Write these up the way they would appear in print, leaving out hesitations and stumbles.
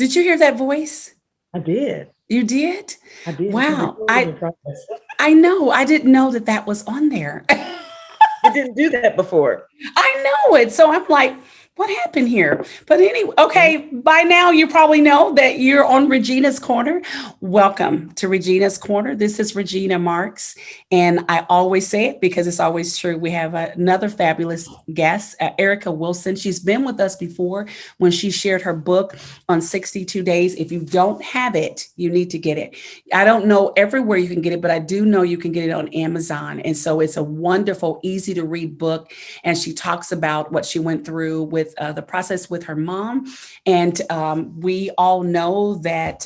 Did you hear that voice? I did. You did? I did. Wow. I know. I didn't know that that was on there. It didn't do that before. I know it. So I'm like, what happened here? But anyway, okay, by now you probably know that you're on Regina's Corner. Welcome to Regina's Corner. This is Regina Marks. And I always say it because it's always true. We have another fabulous guest, Erica Wilson. She's been with us before when she shared her book on 62 days. If you don't have it, you need to get it. I don't know everywhere you can get it, but I do know you can get it on Amazon. And so it's a wonderful, easy to read book. And she talks about what she went through with the process with her mom. And we all know that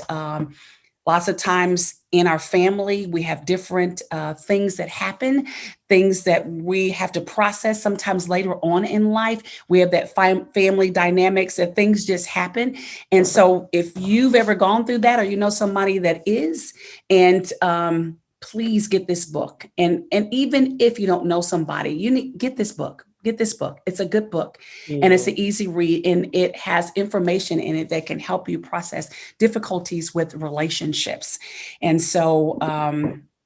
lots of times in our family, we have different things that happen, things that we have to process sometimes later on in life. We have that family dynamics that things just happen. And so if you've ever gone through that, or you know somebody that is, and please get this book. And even if you don't know somebody, you need get this book. Get this book. It's a good book and it's an easy read, and it has information in it that can help you process difficulties with relationships. And so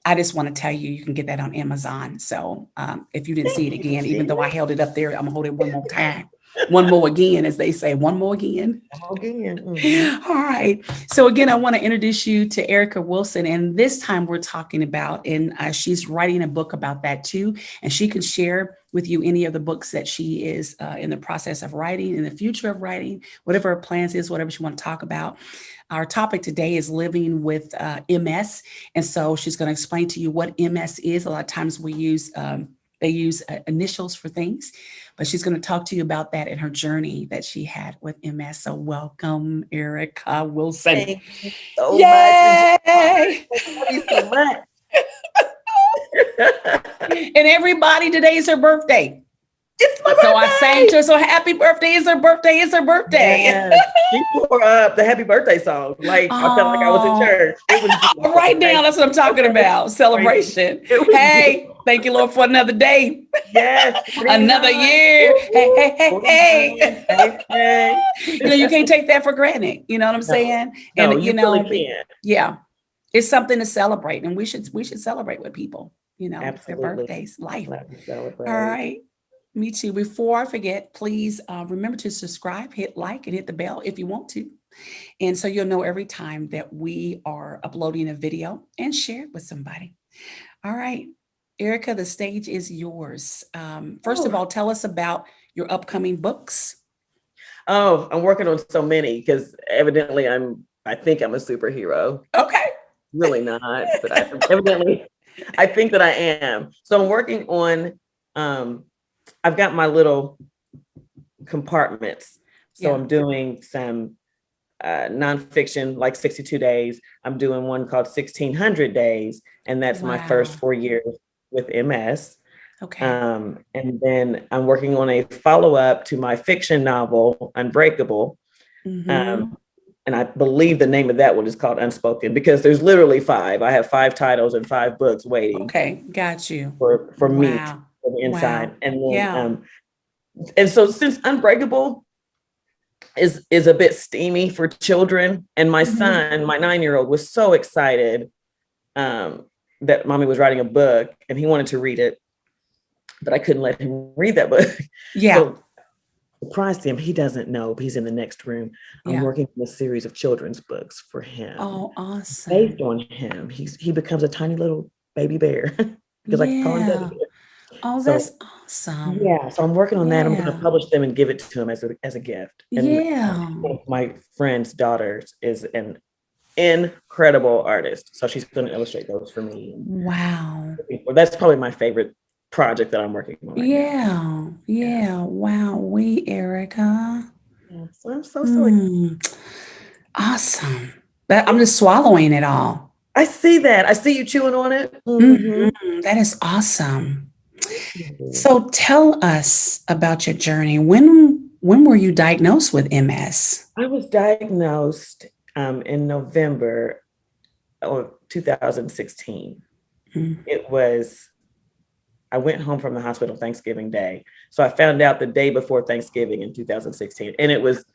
I just want to tell you, you can get that on Amazon. So if you didn't see it again, even though I held it up there, I'm gonna hold it one more time. One more again, as they say, one more again. Mm-hmm. All right. So again, I want to introduce you to Erica Wilson. And this time we're talking about, and she's writing a book about that too. And she can share with you any of the books that she is in the process of writing, in the future of writing, whatever her plans is, whatever she want to talk about. Our topic today is living with MS. And so she's going to explain to you what MS is. A lot of times we use they use initials for things, but she's going to talk to you about that and her journey that she had with MS. So welcome, Erica Wilson. Thank you so Yay! much. Thank you so much. And everybody, today is her birthday. It's my birthday. So I sang to her, so happy birthday, it's her birthday, it's her birthday. Yes. She tore up the happy birthday song. Like, I felt like I was in church. It was right now, that's what I'm talking about. Celebration. Hey, thank you, Lord, for another day. Yes. Another year. Hey. You know, you can't take that for granted. You know what I'm saying? No, and you really can't. Yeah. It's something to celebrate, and we should celebrate with people, you know, Absolutely. their birthdays, life. All right. Me too. Before I forget, please remember to subscribe, hit like, and hit the bell if you want to. And so you'll know every time that we are uploading a video, and share it with somebody. All right. Erica, the stage is yours. First of all, tell us about your upcoming books. Oh, I'm working on so many because evidently I think I'm a superhero. Okay. Really not, but I think that I am. So I'm working on, I've got my little compartments. So I'm doing some nonfiction, like 62 days. I'm doing one called 1600 days. And that's my first 4 years with MS. Okay. And then I'm working on a follow-up to my fiction novel, Unbreakable. Mm-hmm. And I believe the name of that one is called Unspoken, because there's literally 5. I have 5 titles and 5 books waiting. Okay, got you. For meat from the inside. Wow. And then and so since Unbreakable is a bit steamy for children, and my son, my 9-year-old, was so excited that mommy was writing a book and he wanted to read it, but I couldn't let him read that book. Yeah. So, surprised him. He doesn't know, but he's in the next room. I'm working on a series of children's books for him. Oh, awesome. Based on him. He becomes a tiny little baby bear because I call him Daddy Bear. Oh, that's awesome. Yeah. So I'm working on that. I'm going to publish them and give it to him as a gift. And one of my friend's daughters is an incredible artist. So she's going to illustrate those for me. Wow. That's probably my favorite project that I'm working on right now. Wow. Erica. So I'm so excited. Awesome. I'm just swallowing it all. I see that. I see you chewing on it. That is awesome. So tell us about your journey. When were you diagnosed with MS? I was diagnosed in November of 2016. It was, I went home from the hospital Thanksgiving Day. So I found out the day before Thanksgiving in 2016. And it was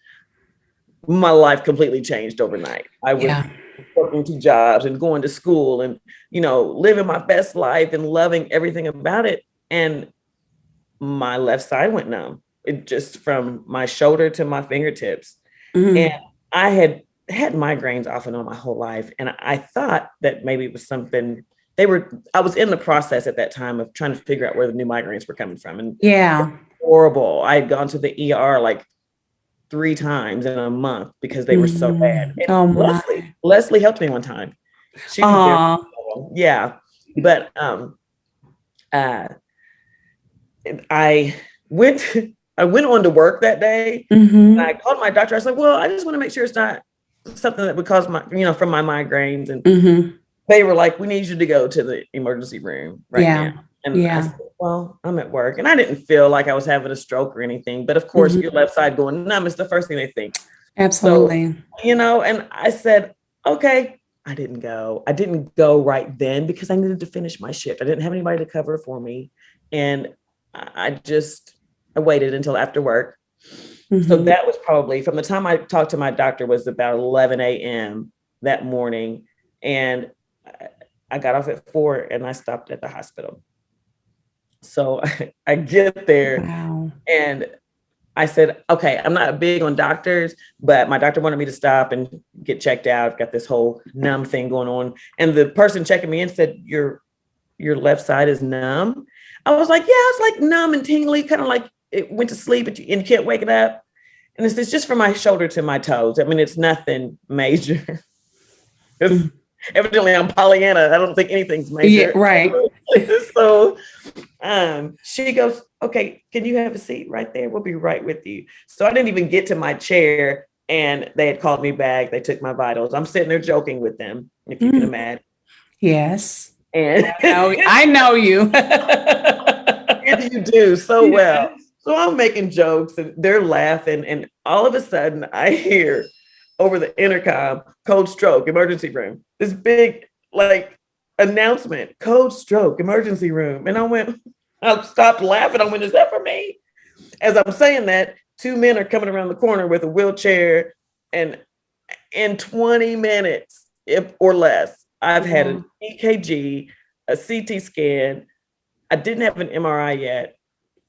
my life completely changed overnight. I was Yeah. working 2 jobs and going to school and, living my best life and loving everything about it. And my left side went numb. It just from my shoulder to my fingertips. And Mm. I had migraines off and on my whole life. And I thought that maybe it was something I was in the process at that time of trying to figure out where the new migraines were coming from. And Yeah. horrible. I had gone to the ER like 3 times in a month because they were so bad. And Oh my. Leslie helped me one time. She was there. Aw. Yeah. But uh I went I went on to work that day and I called my doctor. I was like, well, I just want to make sure it's not something that would cause my, from my migraines. And they were like, we need you to go to the emergency room right now. And I said, well, I'm at work. And I didn't feel like I was having a stroke or anything. But of course, your left side going numb is the first thing they think. Absolutely. So, and I said, okay. I didn't go right then because I needed to finish my shift. I didn't have anybody to cover for me. And I waited until after work. So that was probably from the time I talked to my doctor was about 11 a.m. that morning. And I got off at 4 and I stopped at the hospital. So I get there and I said, okay, I'm not big on doctors, but my doctor wanted me to stop and get checked out. I've got this whole numb thing going on. And the person checking me in said, your left side is numb. I was like, yeah, it's like numb and tingly, kind of like it went to sleep and you can't wake it up. And it's just from my shoulder to my toes. I mean, it's nothing major. Evidently I'm Pollyanna. I don't think anything's major. Yeah, right. So she goes, okay, can you have a seat right there? We'll be right with you. So I didn't even get to my chair and they had called me back. They took my vitals. I'm sitting there joking with them, if you can imagine. Yes. And I know you. And you do so well. So I'm making jokes and they're laughing. And all of a sudden I hear over the intercom, code stroke, emergency room. This big announcement, code stroke, emergency room. And I stopped laughing. I went, is that for me? As I'm saying that, 2 men are coming around the corner with a wheelchair. And in 20 minutes or less, I've had an EKG, a CT scan. I didn't have an MRI yet.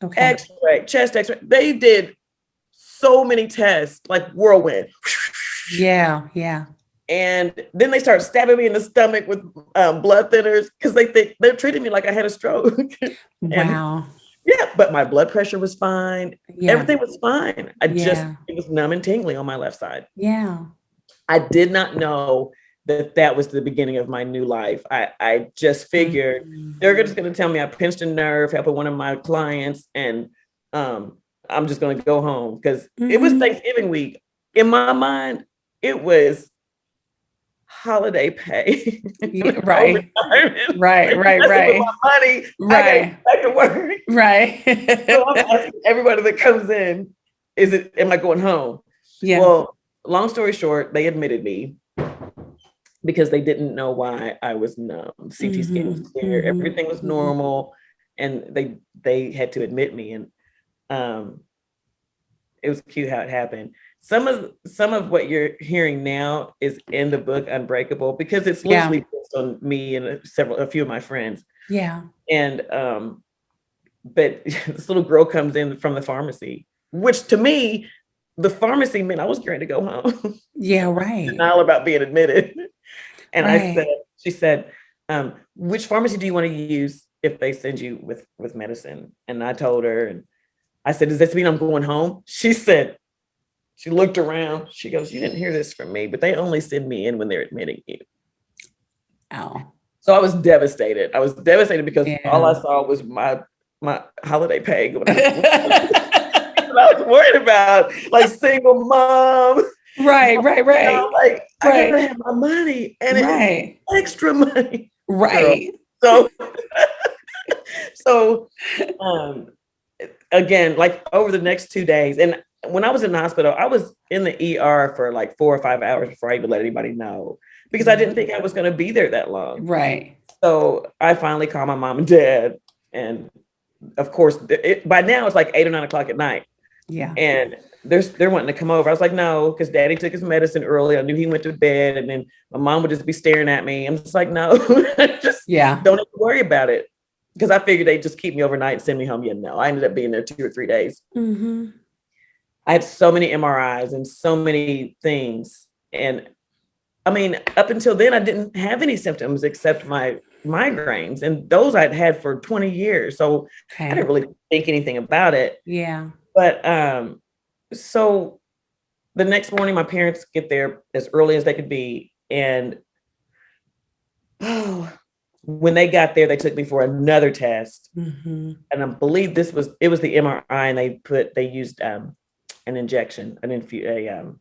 Okay. X-ray, chest X-ray. They did so many tests, like whirlwind. Yeah. And then they start stabbing me in the stomach with blood thinners because they think they're treating me like I had a stroke. Wow. Yeah, but my blood pressure was fine. Yeah. Everything was fine. It was numb and tingling on my left side. Yeah. I did not know that was the beginning of my new life. I just figured they're just going to tell me I pinched a nerve, helping one of my clients, and I'm just going to go home because it was Thanksgiving week. In my mind, it was holiday pay. Right. Right. My money. Right. I got back to work. Right. So I'm asking everybody that comes in, am I going home? Yeah. Well, long story short, they admitted me because they didn't know why I was numb. CT scan was there, everything was normal, and they had to admit me. And it was cute how it happened. Some of what you're hearing now is in the book Unbreakable because it's loosely based on me and a few of my friends. Yeah. And but this little girl comes in from the pharmacy, which to me, the pharmacy meant I was going to go home. Yeah, right. Denial about being admitted. And she said, which pharmacy do you want to use if they send you with medicine? And I told her, and I said, does this mean I'm going home? She said, she looked around. She goes, you didn't hear this from me, but they only send me in when they're admitting you. Oh. So I was devastated. Because all I saw was my holiday pay going out. I was worried about single mom. Right. I gotta have my money and it's extra money. Right. Girl. So again, over the next 2 days, and when I was in the hospital, I was in the ER for 4 or 5 hours before I even let anybody know because I didn't think I was going to be there that long. Right. So I finally called my mom and dad, and of course, by now it's 8 or 9 o'clock at night. Yeah. And they're wanting to come over. I was like, no, because daddy took his medicine early. I knew he went to bed, and then my mom would just be staring at me. I'm just like, no, just don't even worry about it. Because I figured they'd just keep me overnight and send me home. Yeah, no, I ended up being there 2 or 3 days. Mm-hmm. I had so many MRIs and so many things. And I mean, up until then, I didn't have any symptoms except my migraines, and those I'd had for 20 years. So I didn't really think anything about it. Yeah. But so the next morning, my parents get there as early as they could be. And when they got there, they took me for another test. Mm-hmm. And I believe it was the MRI, and they used an injection, a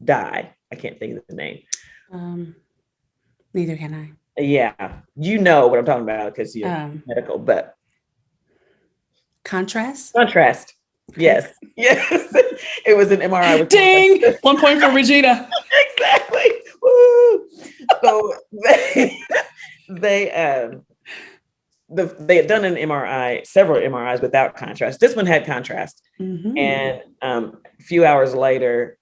dye. I can't think of the name. Neither can I. Yeah, you know what I'm talking about because you're medical, but contrast. Yes. It was an MRI. With ding, 1 point for Regina. Exactly. Woo. So they had done an MRI, several MRIs without contrast. This one had contrast. Mm-hmm. And a few hours later,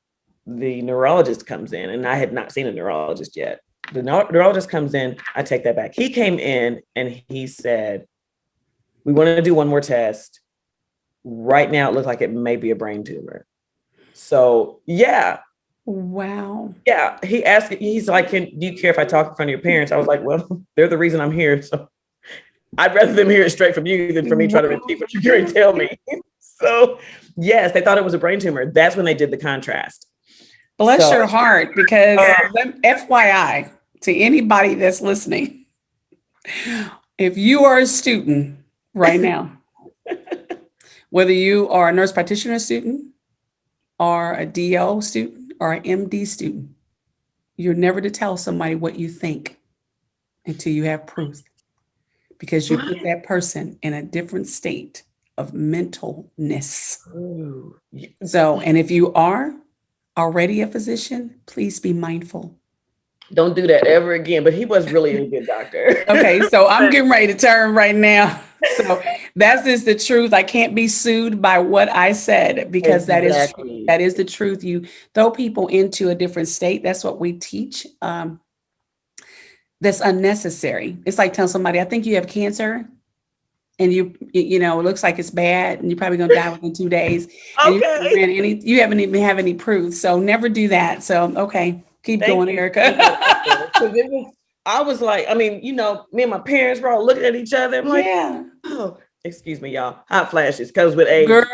the neurologist comes in, and I had not seen a neurologist yet. The neurologist comes in. I take that back. He came in and he said, we want to do one more test. Right now, it looks like it may be a brain tumor. So, yeah. Wow. Yeah. He's like, do you care if I talk in front of your parents? I was like, well, they're the reason I'm here. So I'd rather them hear it straight from you than for me trying to repeat what you're going to tell me. So, yes, they thought it was a brain tumor. That's when they did the contrast. Bless your heart, because FYI to anybody that's listening, if you are a student right now, whether you are a nurse practitioner student or a DO student or an MD student, you're never to tell somebody what you think until you have proof, because you put that person in a different state of mentalness. Ooh. So, and if you are already a physician, please be mindful. Don't do that ever again. But he was really a good doctor. Okay, so I'm getting ready to turn right now. So that's just the truth. I can't be sued by what I said, because Exactly. that is the truth. You throw people into a different state. That's what we teach. That's unnecessary. It's like telling somebody, I think you have cancer, and you know, it looks like it's bad, and you're probably gonna die within 2 days. Okay. You haven't even have any proof. So never do that. So okay, keep going, Erica. I was like, I mean, you know, me and my parents were all looking at each other. I'm like, yeah. Oh, excuse me, y'all. Hot flashes comes with age. Girl,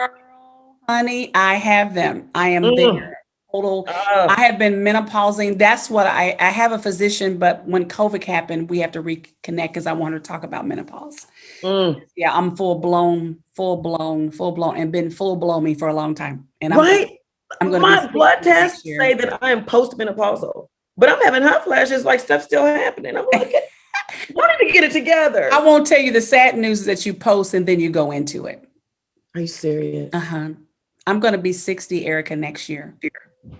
honey, I have them. I am there. Total. I have been menopausing. That's what I have a physician, but when COVID happened, we have to reconnect because I want her to talk about menopause. Yeah, I'm full blown, and been full blown me for a long time. And I'm going to my blood tests say that I am postmenopausal, but I'm having hot flashes, like stuff still happening. I'm like, I need to get it together. I won't tell you the sad news is that you post and then you go into it. Are you serious? I'm going to be 60, Erica, next year.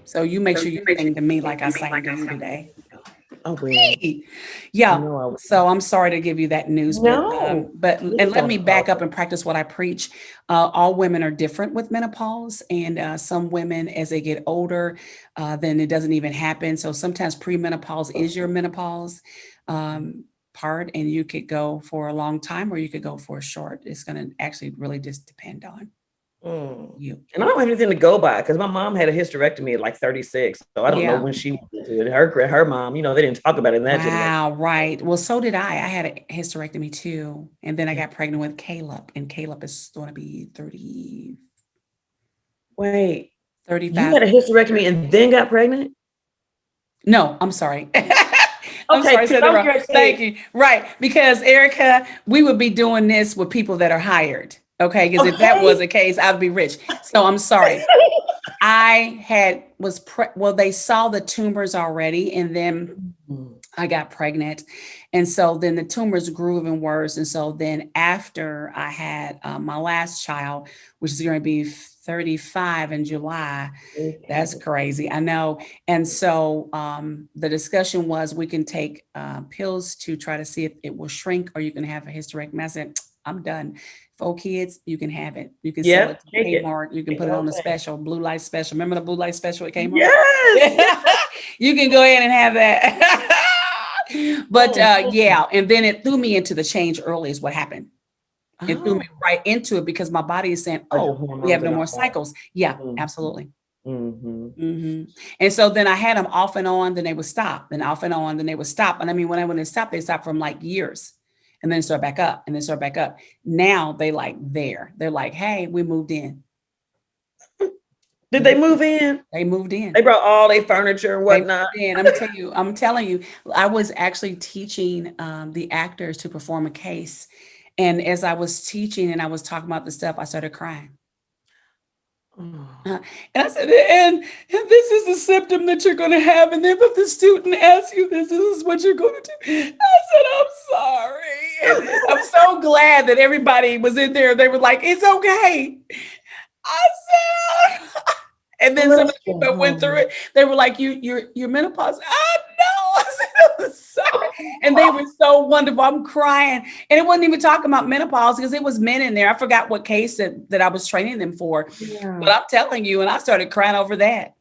So you make sure you sing to me like I sang to you today. Oh, really? Yeah. So I'm sorry to give you that news, no. but let me back up and practice what I preach. All women are different with menopause, and some women, as they get older, then it doesn't even happen. So sometimes premenopause is your menopause part, and you could go for a long time or you could go for a short. It's going to actually really just depend on you. And I don't have anything to go by because my mom had a hysterectomy at like 36. So I don't know when she did her mom, you know, they didn't talk about it in that generation. Wow, right. Well, so did I. I had a hysterectomy too. And then I got pregnant with Caleb, and Caleb is going to be 30. Wait, 35. You had a hysterectomy and then got pregnant? No, I'm sorry. I'm sorry, I said it wrong. Thank you. Right. Because Erica, we would be doing this with people that are hired. Okay. Because if that was the case, I'd be rich. So I'm sorry. They saw the tumors already, and then I got pregnant. And so then the tumors grew even worse. And so then after I had my last child, which is going to be 35 in July, that's crazy. I know. And so the discussion was we can take pills to try to see if it will shrink, or you can have a hysterectomy. I said, I'm done. 4 kids, you can have it. You can sell it to take it. Kmart. You can Take put the it whole on the thing. special, blue light special. Remember the blue light special at Kmart? Yes. You can go ahead and have that. But yeah, and then it threw me into the change early is what happened. It threw Oh, me right into it because my body is saying, like the oh, we have hormones no and more all that. cycles. Yeah, Mhm. absolutely. Mhm. And so then I had them off and on, then they would stop, then off and on, then they would stop. And I mean, when they stopped, they stopped from like years and then start back up and then start back up. Now they like there. They're like, hey, we moved in. Did they move in? They moved in. They brought all their furniture and They whatnot. moved in. I'm telling you, I was actually teaching the actors to perform a case. And as I was teaching and I was talking about the stuff, I started crying. And I said, and this is the symptom that you're going to have. And then if the student asks you this is what you're going to do. I said, I'm sorry. And I'm so glad that everybody was in there. They were like, it's okay. I said, and then some of the people that went through it, they were like, you're menopause. I know. I said, I'm sorry. And they were so wonderful. I'm crying. And it wasn't even talking about menopause because it was men in there. I forgot what case that I was training them for. Yeah. But I'm telling you, and I started crying over that.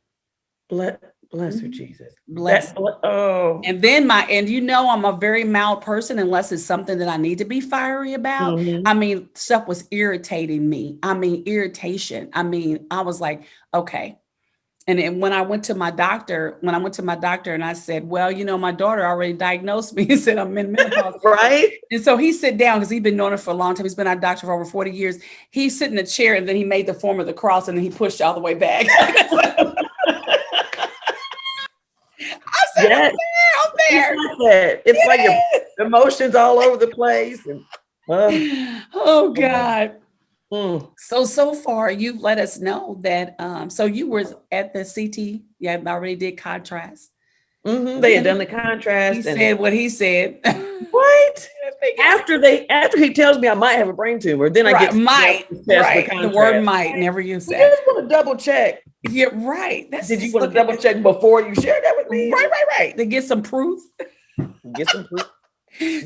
Bless her, Jesus. Bless. And then I'm a very mild person unless it's something that I need to be fiery about. I mean, stuff was irritating me. I mean, irritation. I mean, I was like, okay. And then when I went to my doctor and I said, well, my daughter already diagnosed me and said I'm in menopause. Right. And so he sat down because he's been known it for a long time. He's been our doctor for over 40 years. He sit in a chair and then he made the form of the cross and then he pushed all the way back. I said, yes. I'm there. It's like your emotions all over the place. And, oh God. So far you've let us know that so you were at the CT. Yeah, already did contrast. They had done the contrast. He said what he said. What? After he tells me I might have a brain tumor, then I get might. Right. The word might never use that. I just want to double check. Yeah, right. Did you want to double check before you shared that with me? Right. To get some proof.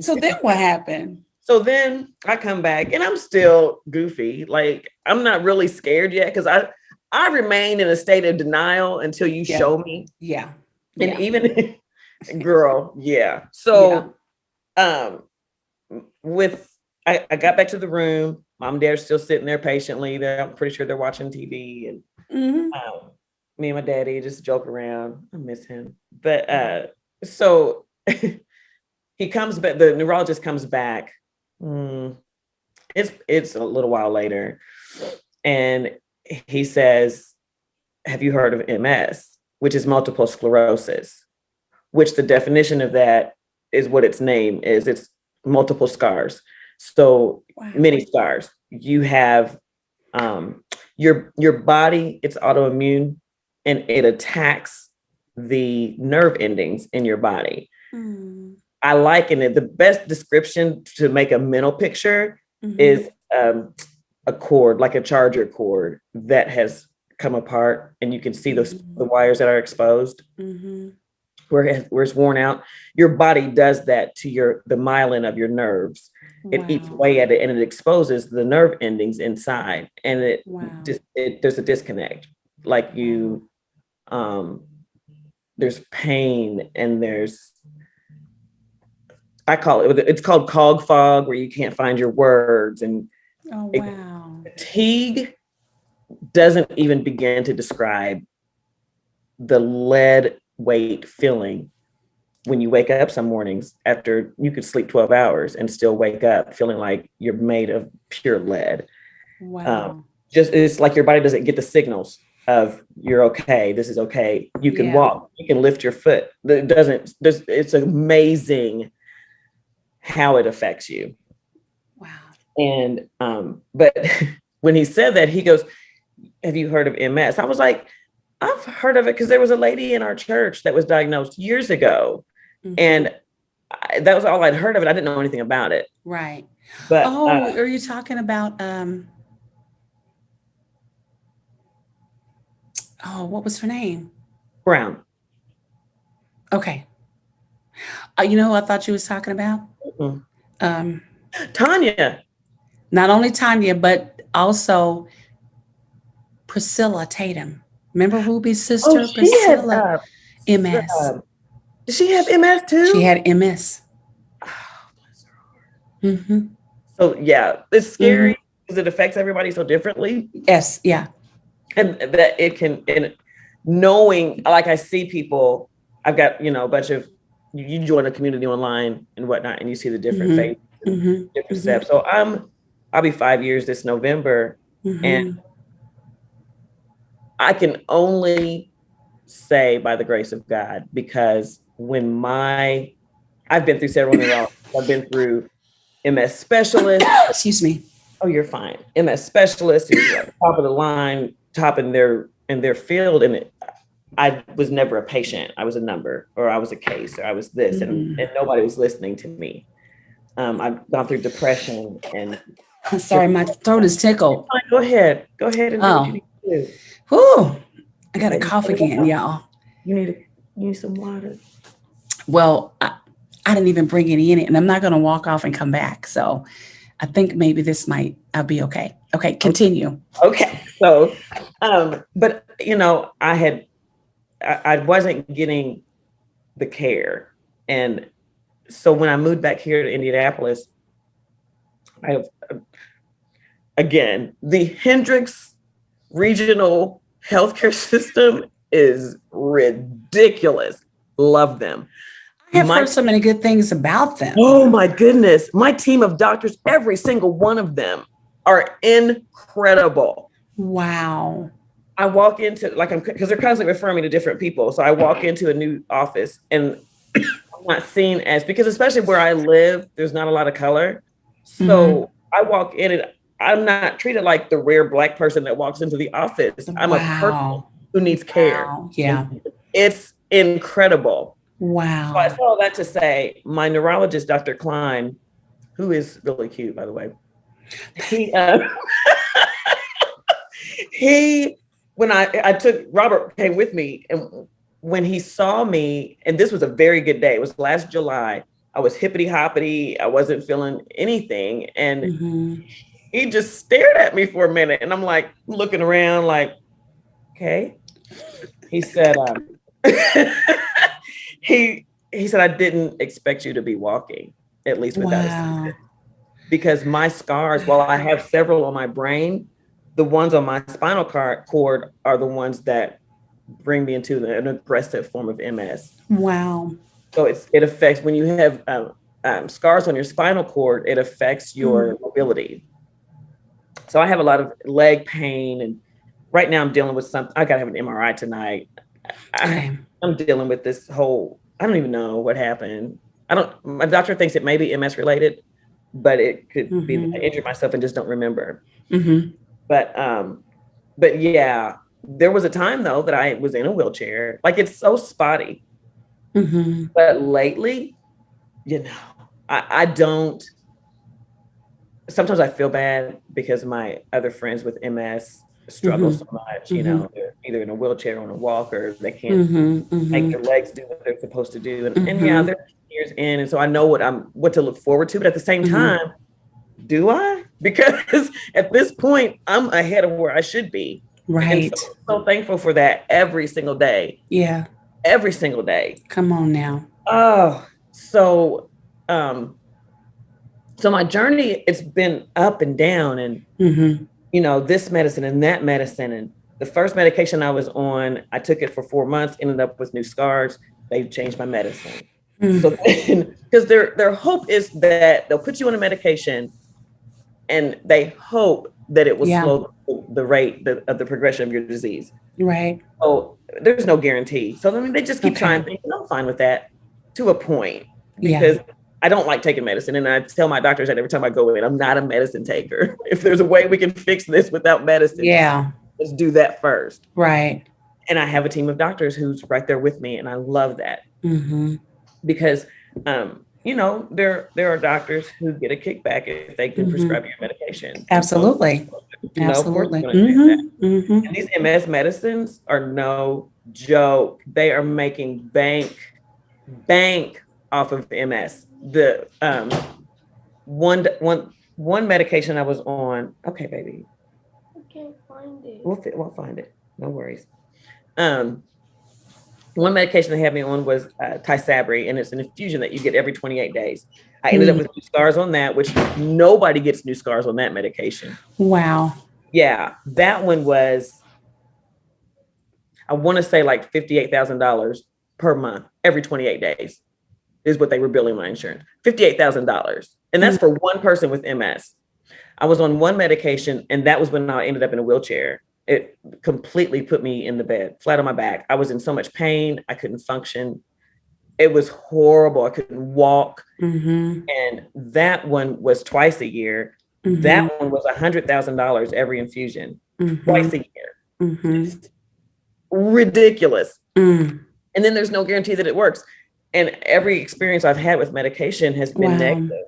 So then what happened? So then I come back and I'm still goofy. Like I'm not really scared yet because I remain in a state of denial until you show me. Yeah. And even girl, yeah. So I got back to the room. Mom and dad are still sitting there patiently. I'm pretty sure they're watching TV and me and my daddy just joke around. I miss him. But so he comes back, the neurologist comes back. It's a little while later. And he says, have you heard of MS, which is multiple sclerosis, which the definition of that is what its name is. It's multiple scars. So many scars. You have your body, it's autoimmune and it attacks the nerve endings in your body. I liken it. The best description to make a mental picture is a cord, like a charger cord that has come apart, and you can see the wires that are exposed, where it's worn out. Your body does that to the myelin of your nerves. It eats away at it, and it exposes the nerve endings inside, and there's a disconnect. Like there's pain, and it's called cog fog, where you can't find your words, and fatigue doesn't even begin to describe the lead weight feeling when you wake up some mornings after you could sleep 12 hours and still wake up feeling like you're made of pure lead. It's like your body doesn't get the signals of you're okay, this is okay, you can walk, you can lift your foot. It's amazing how it affects you. And but when he said that, he goes, have you heard of MS? I was like, I've heard of it because there was a lady in our church that was diagnosed years ago. And that was all I'd heard of it. I didn't know anything about it. Right. But are you talking about what was her name? Brown. Okay. You know who I thought you was talking about? Tanya. Not only Tanya, but also Priscilla Tatum. Remember Ruby's Oh, sister, she had Priscilla? MS. did she have MS She too? had MS. Oh, bless her heart. Mm-hmm. So yeah, it's Mm-hmm. scary because it affects everybody so differently. Yes. Yeah. And that it can, and knowing, like I see people, I've got, a bunch of, you join a community online and whatnot, and you see the different Mm-hmm. faiths and Mm-hmm. different Mm-hmm. steps. So I'll be 5 years this November, and Mm-hmm. I can only say by the grace of God, because I've been through several neurologists, I've been through MS specialists. Excuse me. Oh, you're fine. MS specialists who's like top of the line, top in their field, and I was never a patient. I was a number, or I was a case, or I was this, and nobody was listening to me. I've gone through depression and. I'm sorry, my throat is tickled. Go ahead and do what you Oh, need to do. whew. I got a Okay, cough again, y'all. you need some water. Well, I didn't even bring any in it, and I'm not going to walk off and come back. So I think maybe I'll be okay. Okay, continue. Okay, so, but I wasn't getting the care, and so when I moved back here to Indianapolis, again, the Hendricks Regional Healthcare System is ridiculous. Love them. I have heard so many good things about them. Oh my goodness. My team of doctors, every single one of them are incredible. Wow. I walk into, because they're constantly referring me to different people. So I walk into a new office and I'm not seen as, because especially where I live, there's not a lot of color. So I walk in and I'm not treated like the rare Black person that walks into the office. I'm a person who needs care. Yeah. And it's incredible. Wow. So I said all that to say, my neurologist, Dr. Klein, who is really cute, by the way, when I took, Robert came with me, and when he saw me, and this was a very good day, it was last July, I was hippity hoppity, I wasn't feeling anything, and he just stared at me for a minute, and I'm like looking around like, okay. He said, he said, I didn't expect you to be walking, at least without assistance. Because my scars, while I have several on my brain, the ones on my spinal cord are the ones that bring me into an aggressive form of MS. Wow. So it affects, when you have scars on your spinal cord, it affects your mobility. So I have a lot of leg pain, and right now I'm dealing with something. I gotta have an MRI tonight. I'm dealing with this whole, I don't even know what happened. My doctor thinks it may be MS related, but it could be that I injured myself and just don't remember. But yeah, there was a time though that I was in a wheelchair. Like, it's so spotty. But lately, I don't, sometimes I feel bad because my other friends with MS struggle so much, they're either in a wheelchair or on a walker, they can't make their legs do what they're supposed to do. And yeah, they're years in. And so I know what to look forward to, but at the same time, do I? Because at this point, I'm ahead of where I should be. Right. And so thankful for that every single day. Yeah. Every single day. Come on now. Oh, so my journey, it's been up and down, and this medicine and that medicine. And the first medication I was on, I took it for 4 months, ended up with new scars. They've changed my medicine. So because their hope is that they'll put you on a medication and they hope that it will slow the rate of the progression of your disease. Right. So there's no guarantee. So I mean, they just keep trying things. I'm fine with that to a point, because I don't like taking medicine. And I tell my doctors that every time I go in, I'm not a medicine taker. If there's a way we can fix this without medicine, let's do that first. Right. And I have a team of doctors who's right there with me. And I love that. Because, there are doctors who get a kickback if they can prescribe your medication. Absolutely. So, absolutely. And these MS medicines are no joke. They are making bank off of MS. The one one medication I was on. Okay, baby. I can't find it. We'll find it. No worries. One medication they had me on was Tysabri, and it's an infusion that you get every 28 days. I ended up with new scars on that, which nobody gets new scars on that medication. Wow. Yeah, that one was, I want to say like $58,000 per month, every 28 days is what they were billing my insurance. $58,000. And that's for one person with MS. I was on one medication, and that was when I ended up in a wheelchair. It completely put me in the bed, flat on my back. I was in so much pain. I couldn't function. It was horrible. I couldn't walk. And that one was twice a year. That one was $100,000 every infusion, twice a year. Ridiculous. And then there's no guarantee that it works. And every experience I've had with medication has been negative.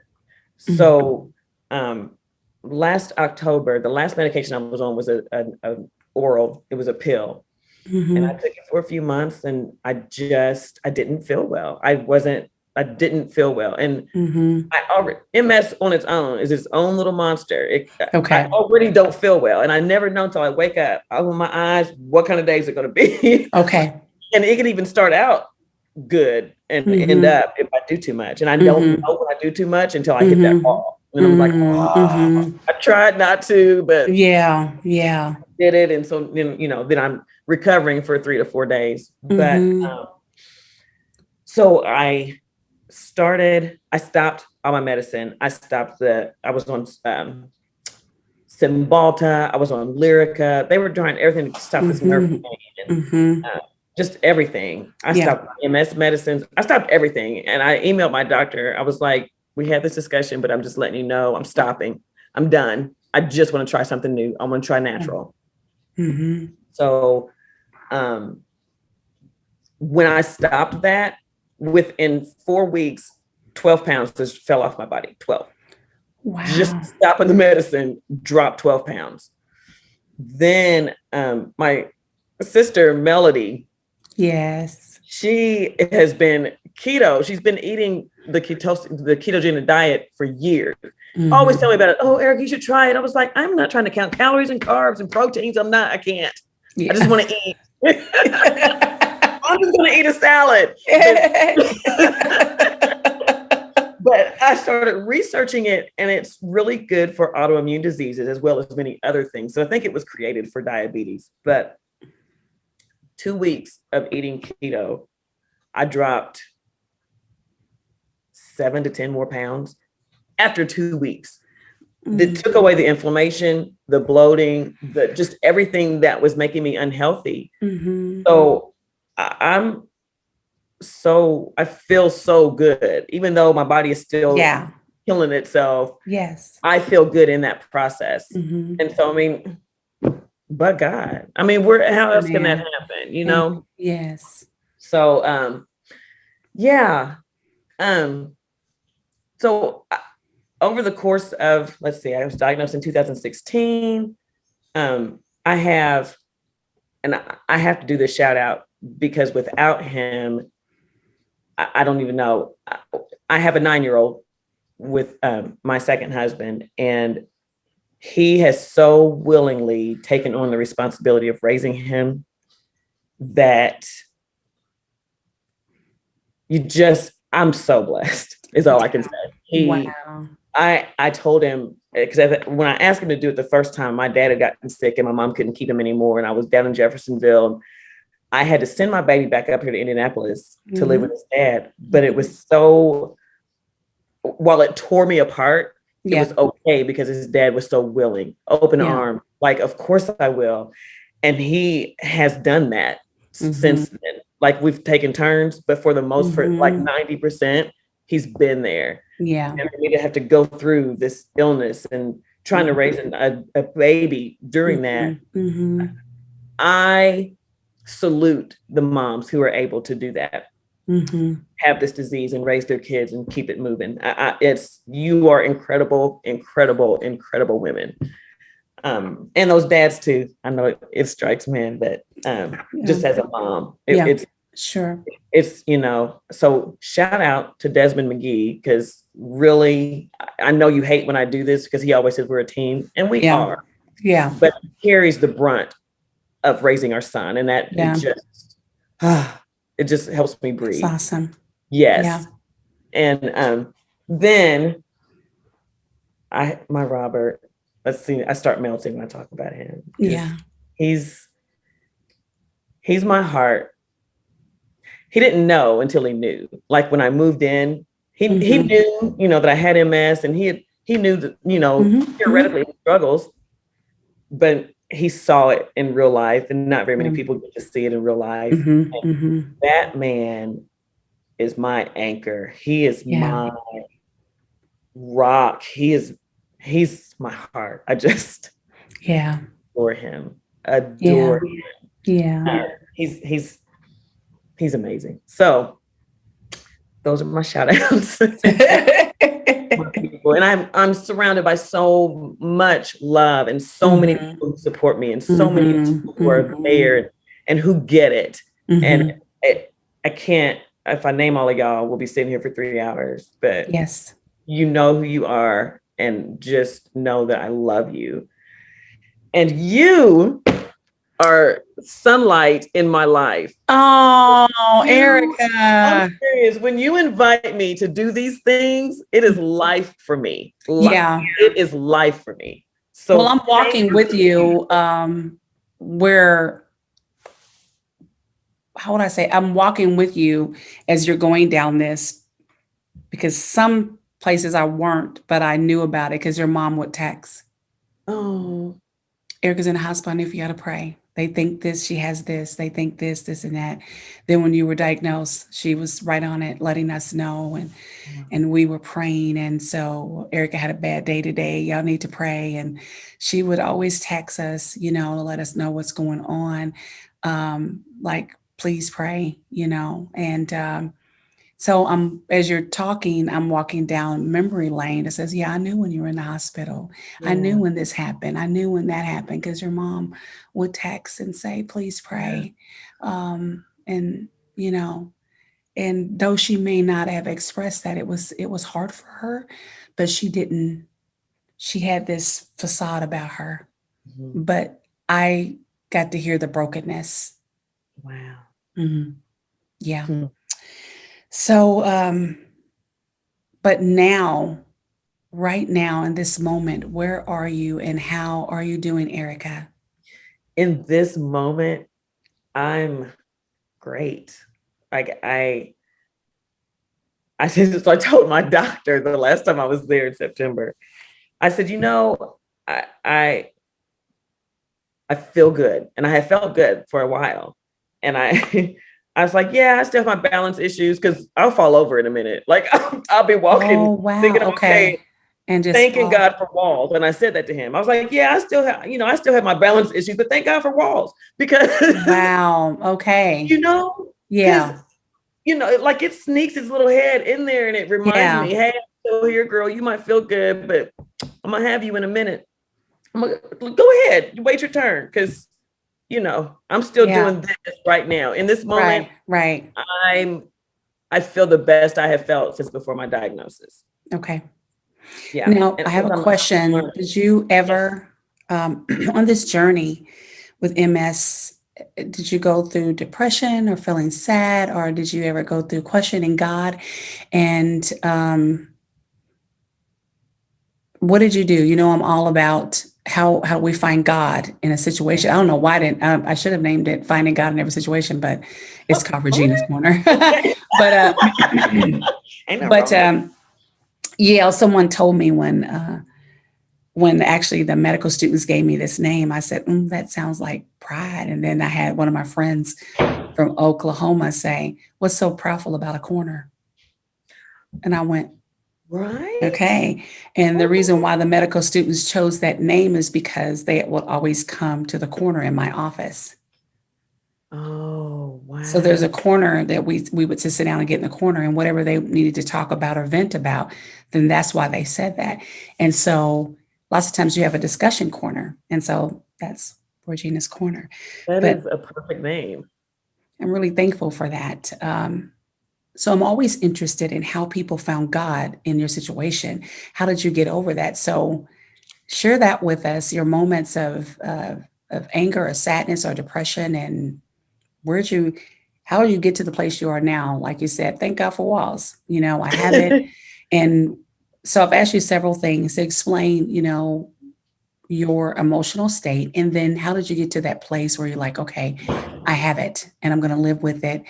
So last October, the last medication I was on was an oral. It was a pill. And I took it for a few months, and I didn't feel well. I didn't feel well. And MS on its own is its own little monster. I already don't feel well. And I never know until I wake up, I open my eyes, what kind of day is it going to be? And it can even start out good and end up if I do too much. And I don't know when I do too much until I hit that wall. And I'm like, I tried not to, but I did it. And so then I'm recovering for 3 to 4 days. But so I stopped all my medicine. I was on Cymbalta. I was on Lyrica. They were trying everything to stop this nerve pain and just everything. I stopped MS medicines. I stopped everything. And I emailed my doctor. I was like, we had this discussion, but I'm just letting you know I'm stopping. I'm done. I just want to try something new. I want to try natural. So when I stopped that, within 4 weeks, 12 pounds just fell off my body. 12. Wow. Just stopping the medicine, dropped 12 pounds. Then my sister, Melody. Yes. She has been keto. She's been eating the ketogenic diet for years. Always tell me about it. Oh, Eric, you should try it. I was like, I'm not trying to count calories and carbs and proteins. I can't. I just want to eat. I'm just going to eat a salad. But I started researching it, and it's really good for autoimmune diseases as well as many other things. So I think it was created for diabetes. But 2 weeks of eating keto, I dropped 7 to 10 more pounds after 2 weeks. That took away the inflammation, the bloating, just everything that was making me unhealthy. So I feel so good, even though my body is still killing itself. Yes. I feel good in that process. And so, I mean, but God, I mean, how else can that happen? Yes. So, so over the course of, let's see, I was diagnosed in 2016. I have to do this shout out because without him, I don't even know. I have a 9-year-old with my second husband, and he has so willingly taken on the responsibility of raising him that I'm so blessed is all I can say. I told him, because when I asked him to do it the first time, my dad had gotten sick and my mom couldn't keep him anymore. And I was down in Jeffersonville. I had to send my baby back up here to Indianapolis to live with his dad. But it was while it tore me apart, it was okay because his dad was so willing, open arm, like, of course I will. And he has done that since then. Like, we've taken turns, but for the most, for like 90%, he's been there. Yeah. And for me to have to go through this illness and trying to raise a baby during that, I salute the moms who are able to do that, have this disease and raise their kids and keep it moving. You are incredible, incredible, incredible women. And those dads too. I know it strikes men, but just as a mom, it's Sure. It's, so shout out to Desmond McGee, because really, I know you hate when I do this because he always says we're a team, and we Yeah. are, Yeah. but he carries the brunt of raising our son, and that Yeah. it just helps me breathe. That's awesome. Yes. Yeah. And then my Robert, let's see, I start melting when I talk about him. Yeah. He's my heart. He didn't know until he knew. Like when I moved in, he knew, that I had MS, and he knew that, theoretically struggles, but he saw it in real life, and not very many people get to see it in real life. That man is my anchor. He is my rock. He's my heart. I just adore him. Adore him. Yeah. He's amazing. So those are my shout outs. And I'm surrounded by so much love, and so many people who support me, and so many people who are there and who get it. And I can't, if I name all of y'all, we'll be sitting here for 3 hours, but yes, you know who you are, and just know that I love you. And you are sunlight in my life. Oh, Erica. I'm serious. When you invite me to do these things, it is life for me. It is life for me. So well, I'm walking with you where, how would I say, I'm walking with you as you're going down this, because some places I weren't, but I knew about it because your mom would text. Oh, Erica's in the hospital, and if you got to pray. They think this, she has this, they think this, and that. Then when you were diagnosed, she was right on it, letting us know, and we were praying. And so Erica had a bad day today. Y'all need to pray. And she would always text us, to let us know what's going on. Like, please pray, and so as you're talking, I'm walking down memory lane. It says, I knew when you were in the hospital. I knew when this happened. I knew when that happened, because your mom would text and say, please pray. And though she may not have expressed that, it was hard for her, but she had this facade about her. But I got to hear the brokenness. Wow. Yeah. So, but now, right now in this moment, where are you and how are you doing, Erica? In this moment, I'm great. Like I told my doctor the last time I was there in September, I said, I feel good, and I have felt good for a while. And I was like, I still have my balance issues, because I'll fall over in a minute. Like I'll be walking, thinking, okay, and just thanking God for walls. And I said that to him. I was like, I still have my balance issues, but thank God for walls, because wow, okay, like it sneaks its little head in there, and it reminds me, hey, I'm still here, girl. You might feel good, but I'm gonna have you in a minute. Go ahead, you wait your turn, because I'm still doing this right now. In this moment, right. I feel the best I have felt since before my diagnosis. Okay. Yeah. Now, I have a question. Did you ever, on this journey with MS, did you go through depression or feeling sad, or did you ever go through questioning God? And what did you do? I'm all about how we find God in a situation. I don't know why I should have named it Finding God in Every Situation, but it's called Regina's Corner. Someone told me when actually the medical students gave me this name, I said, that sounds like pride. And then I had one of my friends from Oklahoma say, what's so proudful about a corner? And I went, right. Okay. And the reason why the medical students chose that name is because they will always come to the corner in my office. Oh, wow. So there's a corner that we would just sit down and get in the corner, and whatever they needed to talk about or vent about, then that's why they said that. And so lots of times you have a discussion corner. And so that's Regina's Corner. That is a perfect name. I'm really thankful for that. So I'm always interested in how people found God in your situation. How did you get over that? So share that with us, your moments of anger or sadness or depression, and where'd you, how did you get to the place you are now? Like you said, thank God for walls. I have it. And so I've asked you several things to explain, your emotional state. And then how did you get to that place where you're like, okay, I have it and I'm going to live with it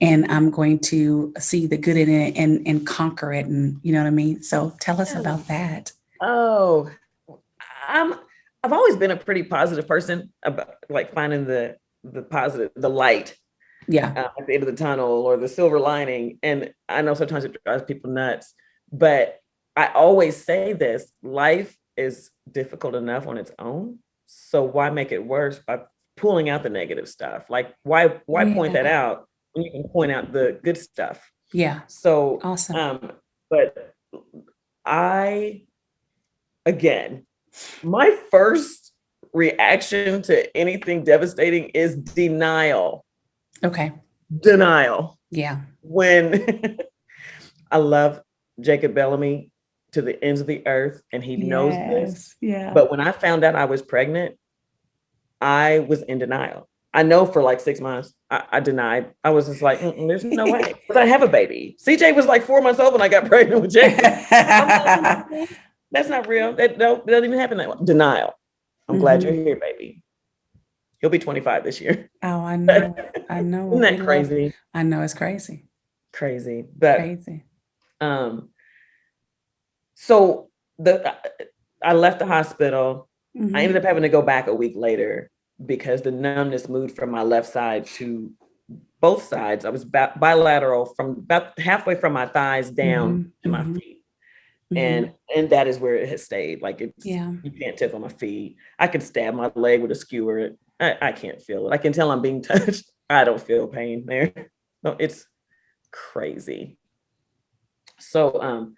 and I'm going to see the good in it and conquer it. And you know what I mean? So tell us about that. Oh, I'm I've always been a pretty positive person about like finding the positive, the light Yeah. at the end of the tunnel or the silver lining. And I know sometimes it drives people nuts, but I always say this: life is difficult enough on its own. So why make it worse by pulling out the negative stuff? Like why point that Yeah. out when you can point out the good stuff? Yeah. So Awesome. but I again, my first reaction to anything devastating is denial. Okay. Denial. Yeah. When I love Jacob Bellamy to the ends of the earth, and he knows this. Yes. Yeah. But when I found out I was pregnant, I was in denial. I know for like 6 months, I denied. I was just like, there's no way. But I have a baby. CJ was like 4 months old when I got pregnant with Jacob. I'm like, that's not real. That doesn't even happen that way. Denial. I'm glad you're here, baby. He'll be 25 this year. Oh, I know. I know. Isn't that crazy? I know it's crazy. Crazy. But Crazy. so I left the hospital. Mm-hmm. I ended up having to go back a week later because the numbness moved from my left side to both sides. I was bilateral from about halfway from my thighs down to my feet. And that is where it has stayed. Like you can't tip on my feet. I could stab my leg with a skewer. I can't feel it. I can tell I'm being touched. I don't feel pain there. No, it's crazy. So,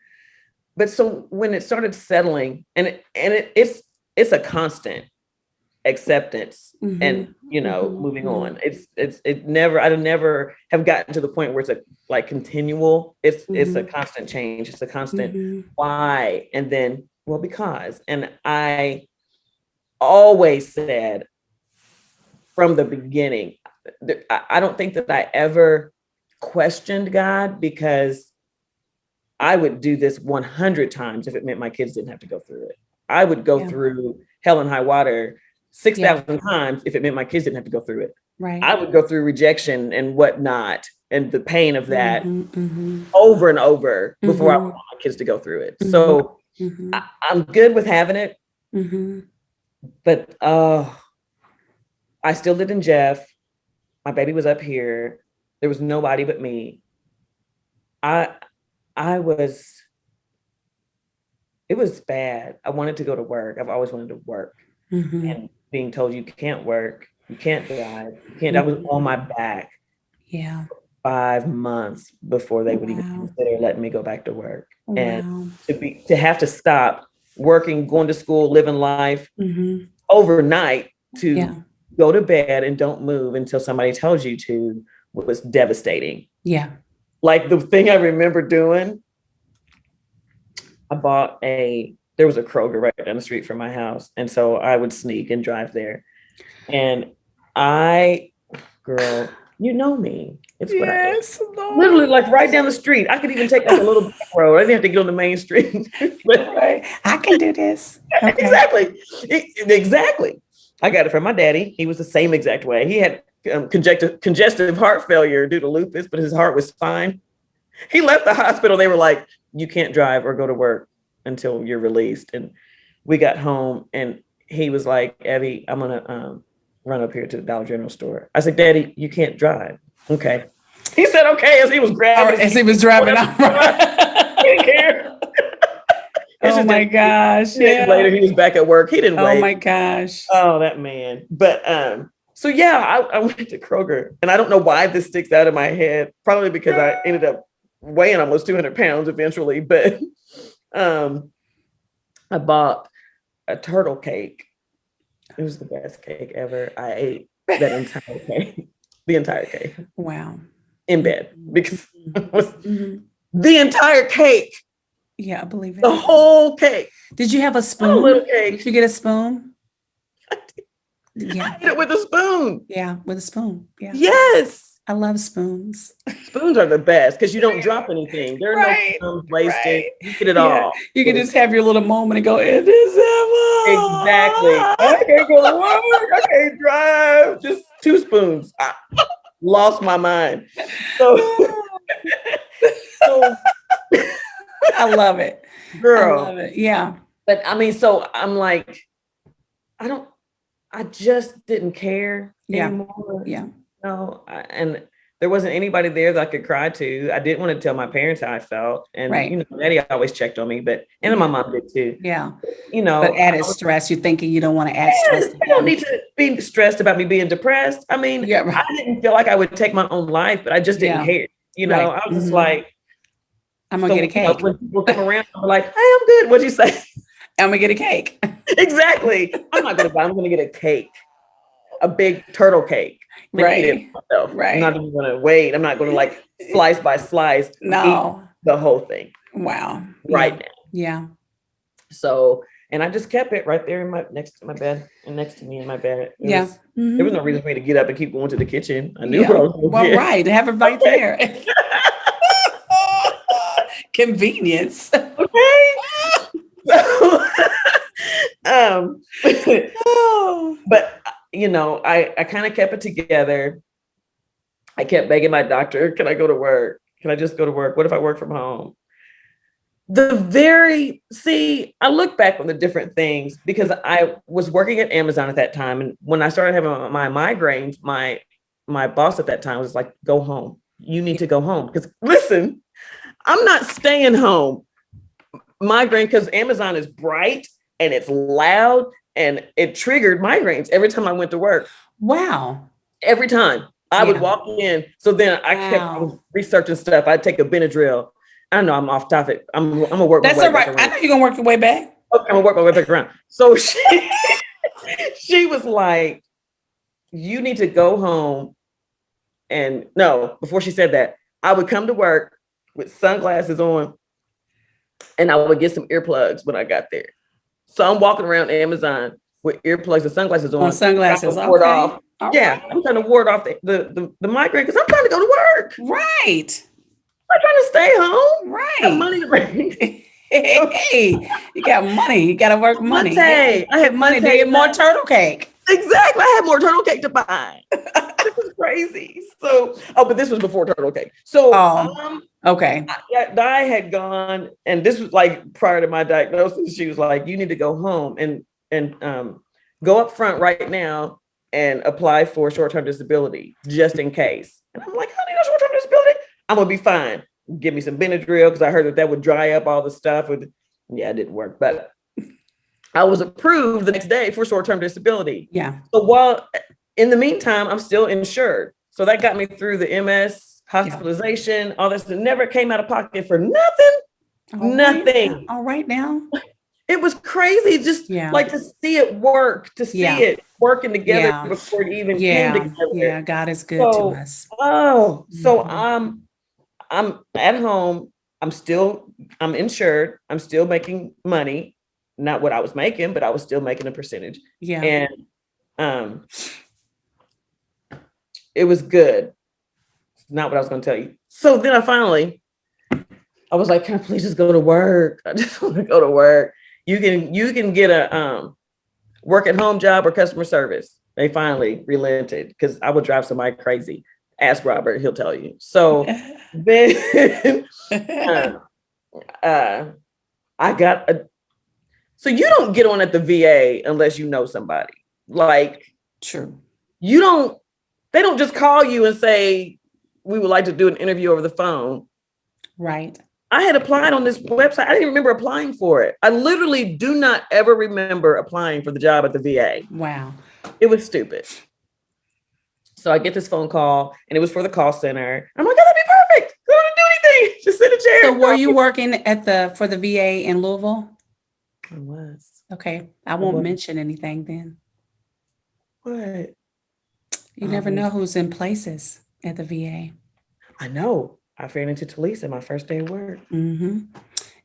but so when it started settling, and it's a constant acceptance and moving on. It never, I never have gotten to the point where it's a like continual. It's a constant change. It's a constant why, and then well because. And I always said from the beginning, I don't think that I ever questioned God, because I would do this 100 times if it meant my kids didn't have to go through it. I would go through hell and high water 6,000 times if it meant my kids didn't have to go through it. Right. I would go through rejection and whatnot and the pain of that over and over before I want my kids to go through it. So I'm good with having it, but I still lived in Jeff. My baby was up here. There was nobody but me. It was bad. I wanted to go to work. I've always wanted to work. And being told you can't work, you can't drive, you can't. I was on my back. Yeah. 5 months before they would even consider letting me go back to work. And to have to stop working, going to school, living life overnight to go to bed and don't move until somebody tells you to was devastating. Yeah. Like the thing I remember doing, I bought there was a Kroger right down the street from my house. And so I would sneak and drive there. And girl, you know me. It's what I do. Literally like right down the street. I could even take like a little back road. I didn't have to get on the main street. Right. I can do this. Okay. Exactly. I got it from my daddy. He was the same exact way. He had congestive heart failure due to lupus, but his heart was fine. He left the hospital. They were like, you can't drive or go to work until you're released. And we got home and he was like, Evie, I'm going to run up here to the Dollar General store. I said, Daddy, you can't drive. Okay. He said, okay, as he was grabbing. As he was driving out. Didn't care. Oh my gosh. Yeah. Later, he was back at work. He didn't wait. Oh my gosh. Oh, that man. But so yeah, I went to Kroger, and I don't know why this sticks out in my head. Probably because I ended up weighing almost 200 pounds eventually. But I bought a turtle cake. It was the best cake ever. I ate that entire cake. The entire cake Wow. in bed because it was Mhm. the entire cake, Yeah, I believe it. the whole cake. Did you have a Not a spoon? little cake. Did you get a spoon? I Yeah. ate it with a spoon. Yeah, with a spoon. Yeah. Yes. I love spoons. Spoons are the best because you don't drop anything. There are Right, no crumbs wasted. right. You get it Yeah. all. You can just have your little moment and go, it is Exactly. I can't go to work. I can't drive. Just 2 spoons. I lost my mind. So, so I love it. I girl. love it. Yeah. But I mean, so I'm like, I just didn't care Yeah. anymore. Yeah. No, and there wasn't anybody there that I could cry to. I didn't want to tell my parents how I felt. And, Right. you know, Daddy always checked on me, and my mom did too. Yeah. You know, But added stress, you're thinking you don't want to add stress. I don't need to be stressed about me being depressed. I mean, Yeah, right. I didn't feel like I would take my own life, but I just didn't Yeah. care. You know, Right. I was just Mhm. like, I'm going to get a you know, cake. when people come around, I'm like, hey, I'm good. What'd you say? I'm going to get a cake. Exactly. I'm not going to buy, I'm going to get a cake, a big turtle cake. I can eat it myself. Right. I'm not even going to wait. I'm not going to like slice by slice. No. Eat the whole thing Wow. right now. Yeah. So, and I just kept it right there in my next to my bed and next to me in my bed. Yeah. There was no reason for me to get up and keep going to the kitchen. I knew Yeah. what I was going to Well, get. right. Have it right there. Convenience. Okay. So, Oh. but you know, I kind of kept it together. I kept begging my doctor, can I go to work? Can I just go to work? What if I work from home? I look back on the different things because I was working at Amazon at that time. And when I started having my migraines, my boss at that time was like, go home. You need to go home. Because listen, I'm not staying home. Migraine, because Amazon is bright and it's loud and it triggered migraines every time I went to work. Wow. Every time I would walk in. So then I kept researching stuff. I'd take a Benadryl. I know I'm off topic. I'm gonna work. That's all right. I know you're gonna work your way back. Okay, I'm gonna work my way back around. So she was like, you need to go home. And no, before she said that, I would come to work with sunglasses on and I would get some earplugs when I got there. So I'm walking around Amazon with earplugs and sunglasses on. Sunglasses. Ward off. Right. I'm trying to ward off the migraine because I'm trying to go to work. Right. I'm trying to stay home. Right. I have money to bring. Hey, you got money. You got to work money. I had money to get more turtle cake. Exactly. I had more turtle cake to buy. This was crazy. So, but this was before turtle cake. So, okay. I had gone, and this was like prior to my diagnosis. She was like, "You need to go home and go up front right now and apply for short-term disability just in case." And I'm like, "I need a short-term disability. I'm gonna be fine. Give me some Benadryl because I heard that would dry up all the stuff." Yeah, it didn't work, but I was approved the next day for short-term disability. Yeah. So while in the meantime, I'm still insured. So that got me through the MS, hospitalization, all this. It never came out of pocket for nothing. Nothing. All right now. It was crazy. Just like to see it work, to see it working together before it even came together. Yeah, God is good to us. So I'm at home. I'm insured. I'm still making money. Not what I was making, but I was still making a percentage. Yeah. And it was good. It's not what I was going to tell you. So then I was like, can I please just go to work? I just want to go to work. You can get a work at home job or customer service. They finally relented because I would drive somebody crazy. Ask Robert, he'll tell you. So then I got so you don't get on at the VA unless you know somebody. Like, true. They don't just call you and say, we would like to do an interview over the phone. Right. I had applied on this website. I didn't even remember applying for it. I literally do not ever remember applying for the job at the VA. Wow. It was stupid. So I get this phone call and it was for the call center. I'm like, oh, that'd be perfect. I don't want to do anything. Just sit in a chair. So were you working for the VA in Louisville? I was. Okay. I won't mention anything then. What? You never know who's in places at the VA. I know. I ran into Talisa my first day of work. Mm-hmm.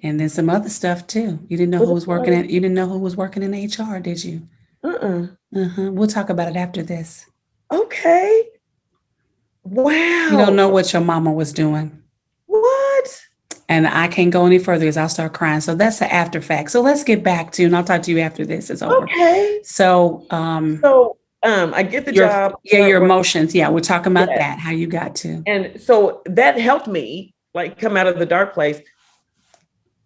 And then some other stuff too. You didn't know who was working at. You didn't know who was working in HR, did you? We'll talk about it after this. Okay. Wow. You don't know what your mama was doing. What? And I can't go any further because I'll start crying. So that's the after fact. So let's get back to, and I'll talk to you after this is over. Okay. So, I get the job. Yeah, your emotions. Yeah, we're talking about that, how you got to. And so that helped me like come out of the dark place.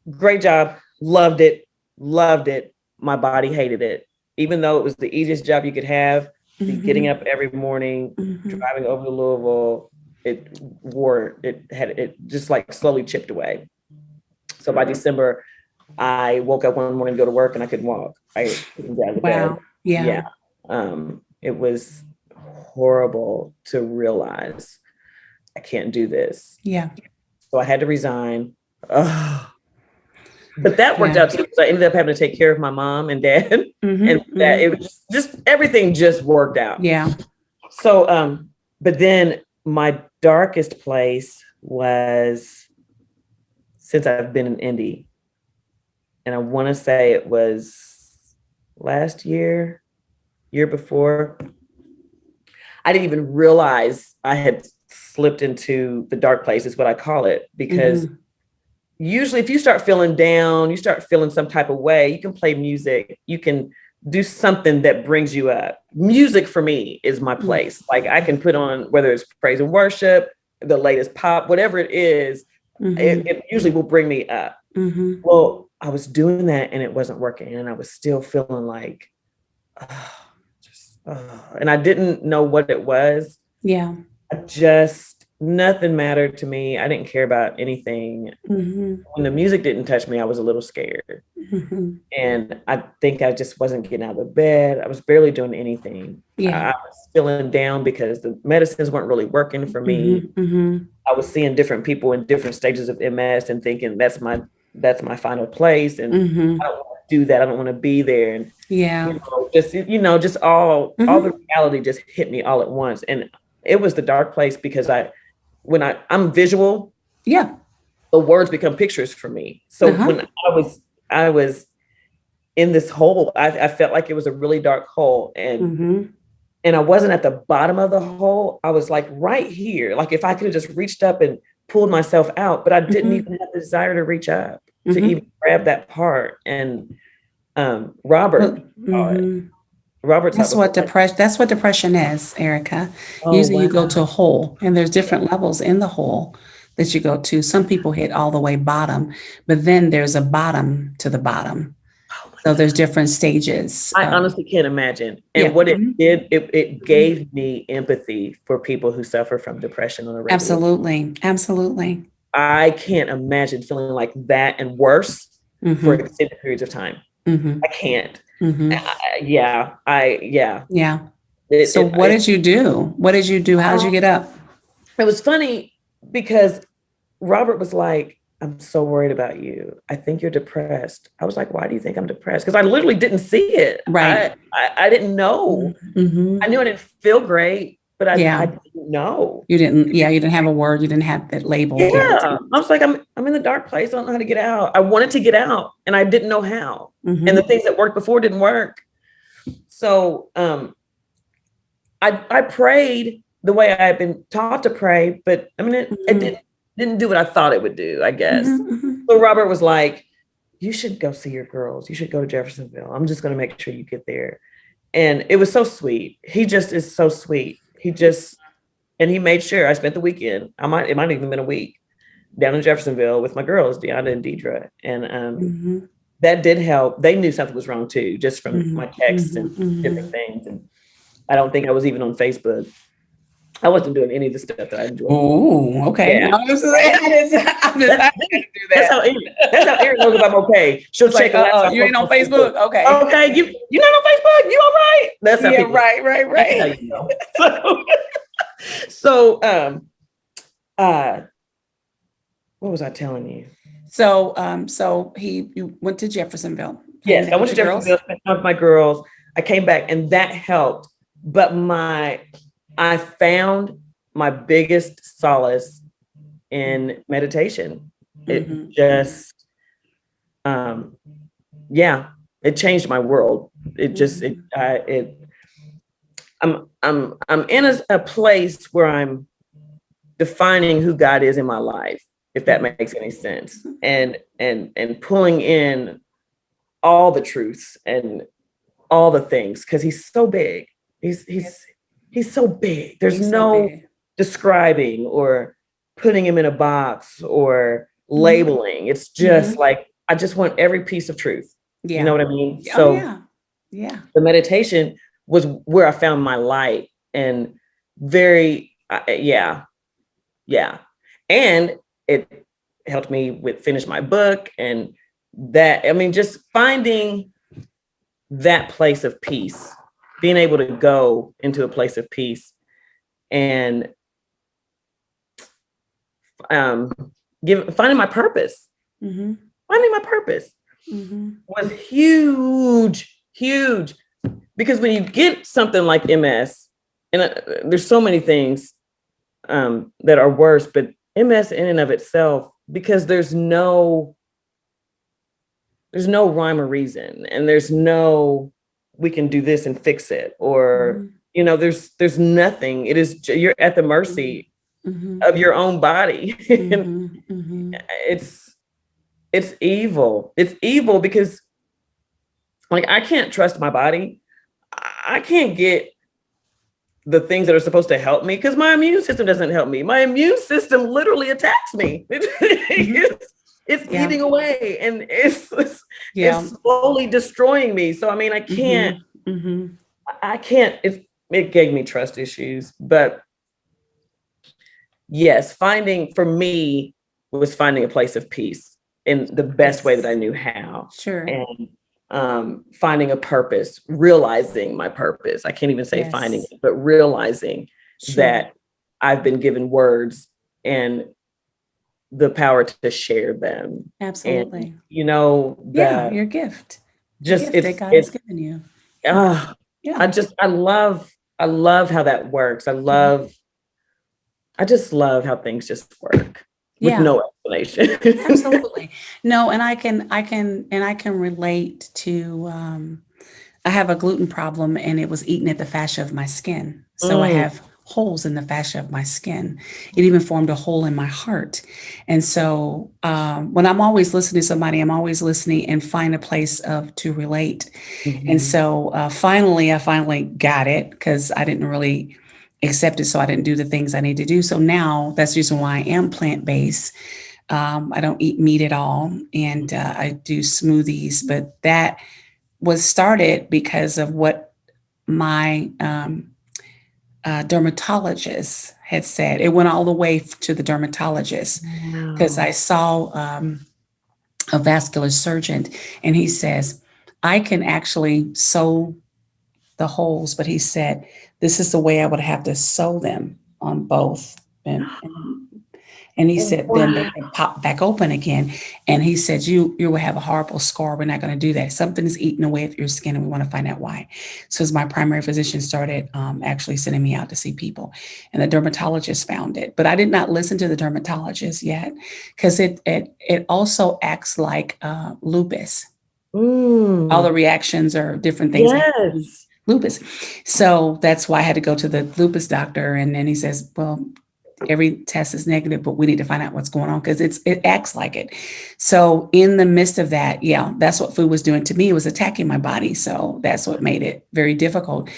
Great job. Loved it. My body hated it. Even though it was the easiest job you could have, getting up every morning, driving over to Louisville, it just like slowly chipped away. So by December, I woke up one morning to go to work and I couldn't walk. I couldn't get out of the bed. Yeah. It was horrible to realize I can't do this. Yeah. So I had to resign. But that worked out too, because I ended up having to take care of my mom and dad, and that it was just everything just worked out. Yeah. So, but then my darkest place was since I've been in Indy, and I want to say it was last year before. I didn't even realize I had slipped into the dark place, is what I call it, because usually if you start feeling down, you start feeling some type of way, you can play music, you can do something that brings you up. Music for me is my place. Like I can put on, whether it's praise and worship, the latest pop, whatever it is, it usually will bring me up. Well, I was doing that and it wasn't working. And I was still feeling like, and I didn't know what it was. Yeah. Nothing mattered to me. I didn't care about anything. When the music didn't touch me, I was a little scared. And I think I just wasn't getting out of bed. I was barely doing anything. I was feeling down because the medicines weren't really working for me. I was seeing different people in different stages of MS and thinking that's my final place. And I don't want to do that. I don't want to be there. And just all the reality just hit me all at once. And it was the dark place because I'm visual. Yeah. The words become pictures for me. So when I was in this hole, I felt like it was a really dark hole. And I wasn't at the bottom of the hole. I was like right here. Like if I could have just reached up and pulled myself out, but I didn't even have the desire to reach up to even grab that part. And Robert, that's what depression is, Erica. Usually you go to a hole, and there's different levels in the hole that you go to. Some people hit all the way bottom, but then there's a bottom to the bottom. So there's different stages. I honestly can't imagine. And what it did, it gave me empathy for people who suffer from depression on a regular. Absolutely. I can't imagine feeling like that and worse for extended periods of time. I can't. So what did you do? How did you get up? It was funny because Robert was like, I'm so worried about you. I think you're depressed. I was like, why do you think I'm depressed? Because I literally didn't see it. Right. I didn't know. I knew I didn't feel great, but I didn't know. You didn't have a word. You didn't have that label. Yeah. I was like, I'm in the dark place. I don't know how to get out. I wanted to get out and I didn't know how. And the things that worked before didn't work. So I prayed the way I had been taught to pray, but I mean, it didn't do what I thought it would do, I guess. So Robert was like, you should go see your girls. You should go to Jeffersonville. I'm just going to make sure you get there. And it was so sweet. He just is so sweet. And he made sure I spent the weekend. It might have even been a week down in Jeffersonville with my girls, Deanna and Deidre. And that did help. They knew something was wrong too, just from my texts and different things. And I don't think I was even on Facebook. I wasn't doing any of the stuff that I enjoyed. Oh, okay. Yeah. That's how Erin knows if I'm okay. She'll check. You ain't on Facebook? Okay. Okay. You not on Facebook? You all right? That's how people. Right. That's how you know. So, what was I telling you? So you went to Jeffersonville. Yes, I went to Jeffersonville, spent time with my girls. I came back and that helped. But my I found my biggest solace in meditation. It just, yeah, it changed my world. I'm in a place where I'm defining who God is in my life, if that makes any sense, and pulling in all the truths and all the things, because he's so big. He's so big. There's no describing or putting him in a box or labeling. It's just like, I just want every piece of truth. Yeah. You know what I mean? Oh, So yeah. the meditation was where I found my light, and yeah. And it helped me finish my book, and that, I mean, just finding that place of peace, being able to go into a place of peace and finding my purpose. Finding my purpose was huge, because when you get something like MS, and there's so many things that are worse, but MS in and of itself, because there's no rhyme or reason, and there's no, we can do this and fix it, or there's nothing. It is, you're at the mercy of your own body. It's evil. It's evil because, like, I can't trust my body. I can't get the things that are supposed to help me, because my immune system doesn't help me. My immune system literally attacks me. It's eating away, and it's slowly destroying me. So, I mean, I can't, it gave me trust issues, but yes, for me was finding a place of peace in the best way that I knew how. Sure. And finding a purpose, realizing my purpose. I can't even say finding it, but realizing that I've been given words and the power to share them. Absolutely. And, your gift. Just gift that God has given you. I love how that works. I just love how things just work with no explanation. Absolutely. No, and I can relate to, I have a gluten problem, and it was eaten at the fascia of my skin. So I have holes in the fascia of my skin. It even formed a hole in my heart. And so when I'm always listening to somebody, I'm always listening and find a place to relate. And so I finally got it, because I didn't really accept it. So I didn't do the things I need to do. So now that's the reason why I am plant-based. I don't eat meat at all, and I do smoothies, but that was started because of what my dermatologist had said. It went all the way to the dermatologist, because I saw a vascular surgeon, and he says, I can actually sew the holes, but he said, this is the way I would have to sew them on both. And he said, then they can pop back open again. And he said, you will have a horrible scar. We're not going to do that. Something is eating away at your skin, and we want to find out why. So as my primary physician started actually sending me out to see people, and the dermatologist found it. But I did not listen to the dermatologist yet, because it also acts like lupus. All the reactions are different things. Yes. Lupus. So that's why I had to go to the lupus doctor. And then he says, well, every test is negative, but we need to find out what's going on, because it acts like it. So in the midst of that, that's what food was doing to me. It was attacking my body. So that's what made it very difficult.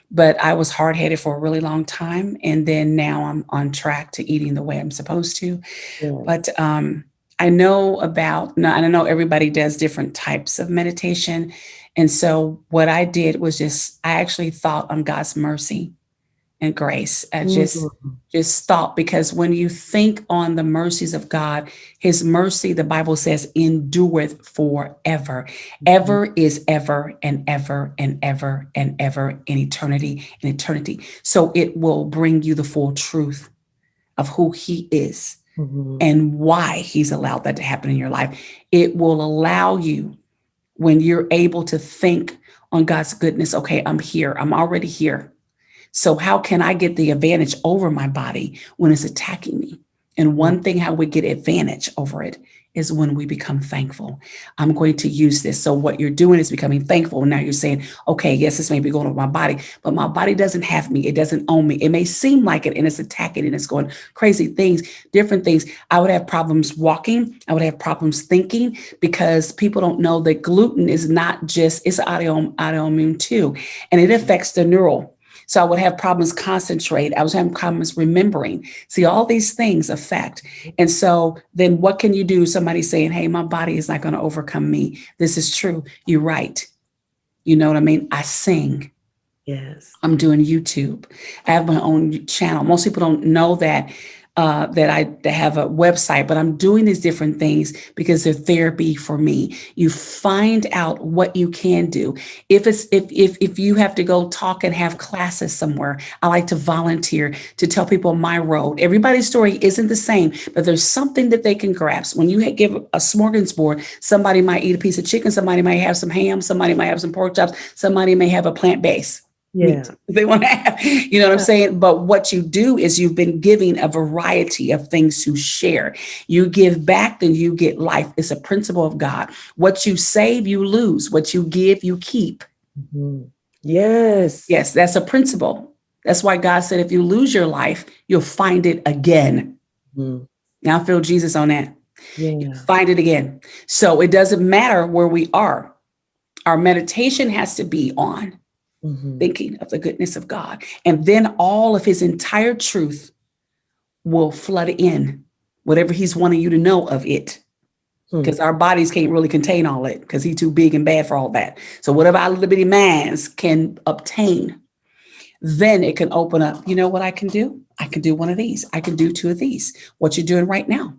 But I was hard-headed for a really long time. And then now I'm on track to eating the way I'm supposed to. Yeah. But I know everybody does different types of meditation. And so what I did was I actually thought on God's mercy and grace. I just thought, because when you think on the mercies of God, his mercy, the Bible says, endureth forever. Ever is ever and ever and ever and ever, in eternity and eternity. So it will bring you the full truth of who he is and why he's allowed that to happen in your life. It will allow you, when you're able to think on God's goodness, okay, I'm here. I'm already here. So how can I get the advantage over my body when it's attacking me? And one thing how we get advantage over it is when we become thankful. I'm going to use this. So what you're doing is becoming thankful. Now you're saying, okay, yes, this may be going over my body, but my body doesn't have me. It doesn't own me. It may seem like it, and it's attacking and it's going crazy things, different things. I would have problems walking. I would have problems thinking because people don't know that gluten is not just, it's autoimmune too. And it affects the neural. So I would have problems concentrate. I was having problems remembering. See, all these things affect. And so then what can you do? Somebody saying, hey, my body is not going to overcome me. This is true. You're right. You know what I mean? I sing. Yes. I'm doing YouTube. I have my own channel. Most people don't know that I have a website, but I'm doing these different things because they're therapy for me. You find out what you can do. If you have to go talk and have classes somewhere, I like to volunteer to tell people my road. Everybody's story isn't the same, but there's something that they can grasp. When you give a smorgasbord, somebody might eat a piece of chicken, somebody might have some ham, somebody might have some pork chops, somebody may have a plant base. Yeah. They want to have, you know what I'm saying? But what you do is you've been giving a variety of things to share. You give back, then you get life. It's a principle of God. What you save, you lose. What you give, you keep. Mm-hmm. Yes. Yes, that's a principle. That's why God said, if you lose your life, you'll find it again. Mm-hmm. Now I feel Jesus on that. Yeah. Find it again. So it doesn't matter where we are. Our meditation has to be on thinking of the goodness of God. And then all of his entire truth will flood in, whatever he's wanting you to know of it. Because our bodies can't really contain all it because he's too big and bad for all that. So whatever our little bitty minds can obtain, then it can open up. You know what I can do? I can do one of these. I can do two of these. What you're doing right now.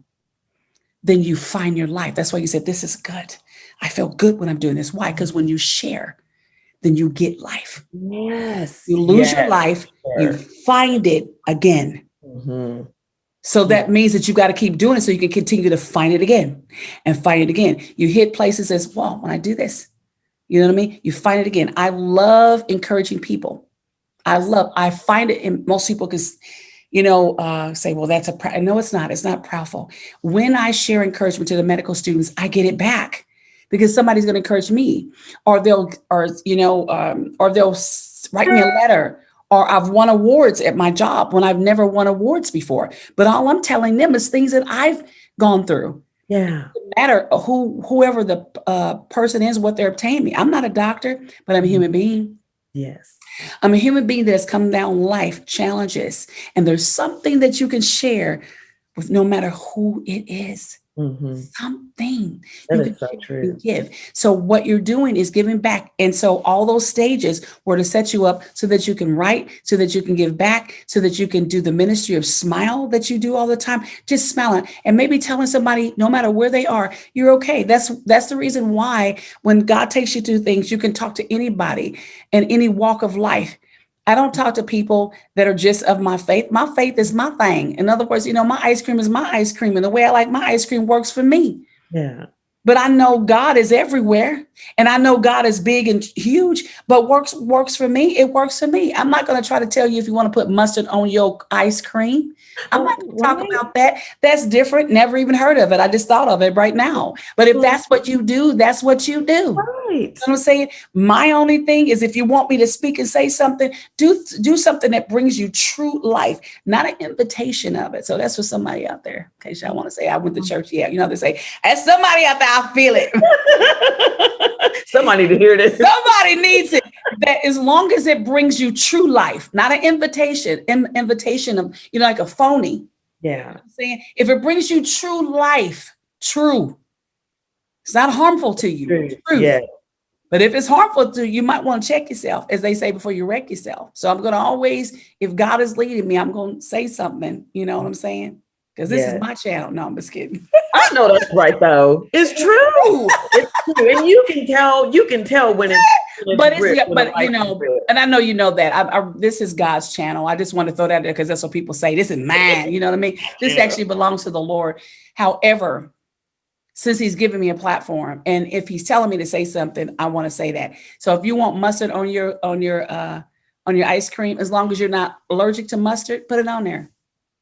Then you find your life. That's why you said, this is good. I feel good when I'm doing this. Why? Because when you share, then you get life. Yes. You lose your life, you find it again. So that means that you got to keep doing it so you can continue to find it again and find it again. You hit places as, well, when I do this, you know what I mean? You find it again. I love encouraging people. I find it in most people because, say, well, that's no, it's not. It's not proudful. When I share encouragement to the medical students, I get it back. Because somebody's going to encourage me, or they'll write me a letter, or I've won awards at my job when I've never won awards before. But all I'm telling them is things that I've gone through. Yeah, it doesn't matter whoever the person is, what they're obtaining me. I'm not a doctor, but I'm a human being. Yes, I'm a human being that has come down life challenges, and there's something that you can share with no matter who it is. Something that is so true. Give. So what you're doing is giving back. And so all those stages were to set you up so that you can write, so that you can give back, so that you can do the ministry of smile that you do all the time. Just smiling and maybe telling somebody, no matter where they are, you're okay. That's the reason why when God takes you through things, you can talk to anybody in any walk of life. I don't talk to people that are just of my faith. My faith is my thing. In other words, my ice cream is my ice cream. And the way I like my ice cream works for me. Yeah. But I know God is everywhere. And I know God is big and huge, but works for me. It works for me. I'm not going to try to tell you if you want to put mustard on your ice cream. I'm not going to talk about that. That's different. Never even heard of it. I just thought of it right now. But if that's what you do, that's what you do. Right. You know what I'm saying? My only thing is if you want me to speak and say something, do something that brings you true life, not an invitation of it. So that's for somebody out there. In case y'all want to say, I went to church. Yeah, they say, as somebody out there, I feel it. Somebody need to hear this. Somebody needs it. That as long as it brings you true life, not an invitation of, like a phony. Yeah. I'm saying if it brings you true life, it's not harmful to you. True. Yeah. But if it's harmful to you, you might want to check yourself, as they say, before you wreck yourself. So I'm going to always, if God is leading me, I'm going to say something. You know what I'm saying? Because this is my channel. No, I'm just kidding. I know that's right, though. It's true. It's true. And you can tell when it's and I know you know that. This is God's channel. I just want to throw that there because that's what people say. This is mine. You know what I mean? This actually belongs to the Lord. However, since he's given me a platform, and if he's telling me to say something, I want to say that. So if you want mustard on your on your ice cream, as long as you're not allergic to mustard, put it on there.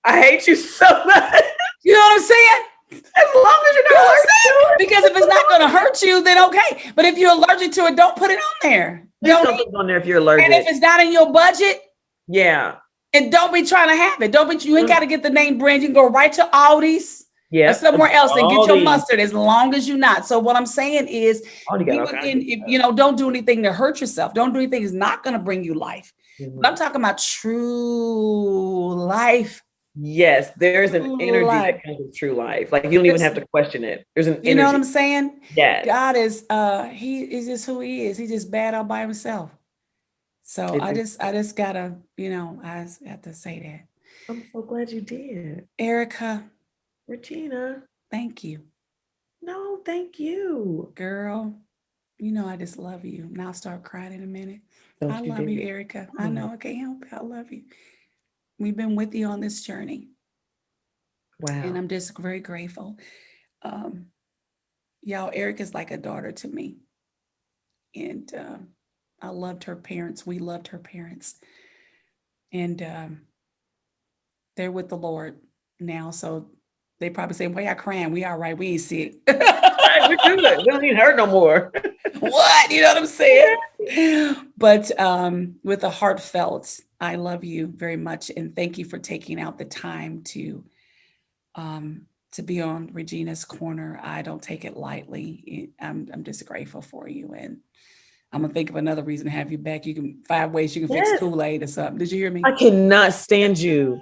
I hate you so much. You know what I'm saying? As long as you're not allergic to it. Because if it's not going to hurt you, then okay. But if you're allergic to it, don't put it on there. Don't put it on there if you're allergic. And if it's not in your budget, yeah. and don't be trying to have it. You ain't got to get the name brand. You can go right to Aldi's. Yeah, or somewhere else and get your Aldi. mustard as long as you're not. So what I'm saying is, don't do anything to hurt yourself. Don't do anything that's not going to bring you life. Mhm. But I'm talking about true life. Yes, there's an True energy life. that comes with true life. Like you don't even have to question it. There's an energy. You know what I'm saying? Yes. God is he is just who he is. He's just bad all by himself. So I just gotta, I just have to say that. I'm so glad you did. Erica, Regina. thank you. No, thank you. Girl, I just love you. Now I'll start crying in a minute. Don't I love you, Erica. I know I can't help it. I love you. We've been with you on this journey. Wow. And I'm just very grateful. Y'all, Erica's like a daughter to me. And I loved her parents. We loved her parents. And they're with the Lord now. So they probably say, "Why y'all crying? We all right. We ain't sick." We're good. We don't need her no more. What? You know what I'm saying? But with a heartfelt, I love you very much. And thank you for taking out the time to be on Regina's Corner. I don't take it lightly. I'm just grateful for you. And I'm going to think of another reason to have you back. 5 ways you can fix Kool-Aid or something. Did you hear me? I cannot stand you.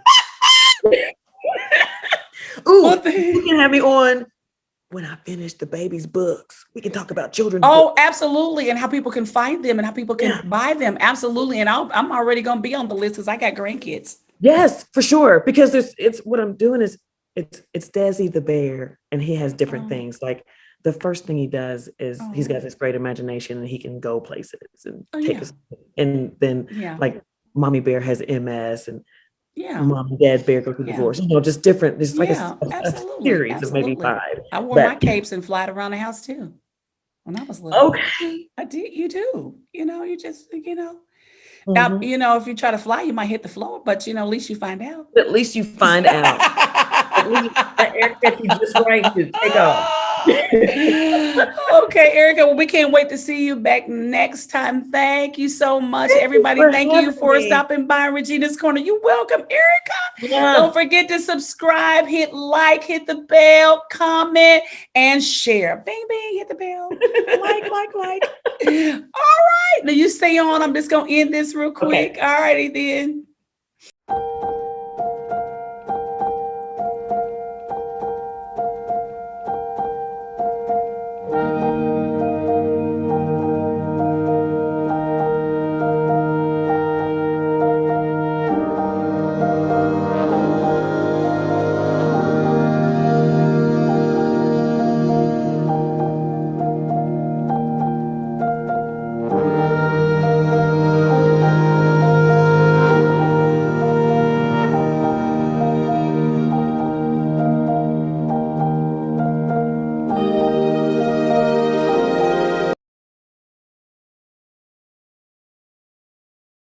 Ooh, you can have me on when I finish the baby's books. We can talk about children's books. Absolutely. And how people can find them and how people can buy them. Absolutely. And I'm already going to be on the list because I got grandkids. Yes, for sure. Because it's what I'm doing is it's Desi the bear, and he has different things. Like the first thing he does is he's got this great imagination and he can go places and take us. And then like Mommy Bear has MS and Mom and Dad Bear go through divorce. Just different. There's like a series of maybe 5. I wore my capes and flied around the house too when I was little. Okay. I did. You do. You just, Mm-hmm. Now, if you try to fly, you might hit the floor, but at least you find out. At least you find out. At least that Eric got you just right to take off. Okay, Erica, well, we can't wait to see you back next time. Thank you so much, everybody. Thank you for stopping by Regina's Corner. You're welcome, Erica. Yeah. Don't forget to subscribe, hit like, hit the bell, comment, and share. Bing, bing, hit the bell. Like. All right. Now you stay on. I'm just going to end this real quick. Okay. All righty then.